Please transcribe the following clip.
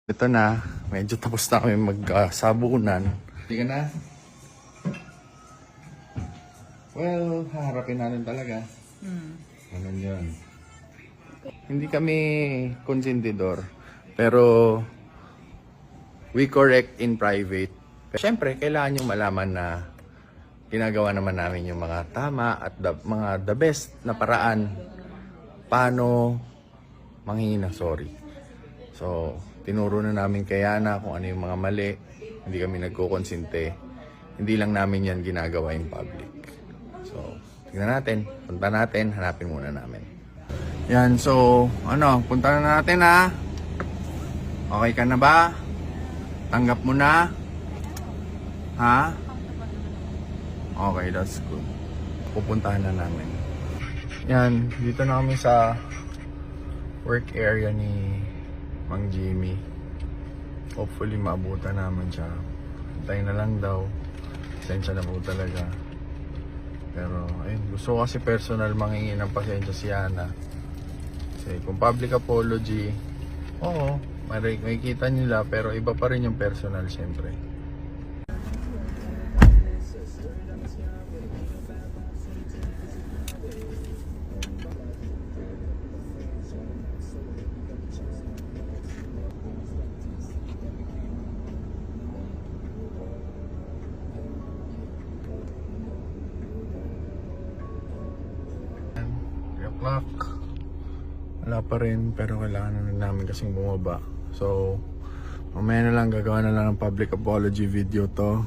Ito na, medyo tapos na kami magsabunan. Hindi ka na? Well, haharapin natin talaga. Ganun yun. Hindi kami konsentidor, pero we correct in private. Pero syempre, kailangan nyo malaman na ginagawa naman namin yung mga tama at mga the best na paraan paano manghingi ng sorry. So, tinuro na namin kay Yana kung ano yung mga mali. Hindi kami nagkukonsinte. Hindi lang namin yan ginagawa in public. So, tignan natin. Punta natin. Hanapin muna namin. Yan. So, punta na natin ha. Okay ka na ba? Tanggap mo na? Ha? Okay, that's good. Pupuntahan na namin. Yan. Dito na kami sa work area ni Mang Jimmy. Hopefully maabutan naman siya. Tayo na lang daw. Pasensya na po talaga. Pero ayun, gusto ko kasi personal manghingi ng pasensya si Yana. Kasi kung public apology, oo, may kita nila, pero iba pa rin yung personal syempre. Wala pa rin, pero kailangan na namin kasing bumaba. So, mamaya na lang gagawa na lang ng public apology video to.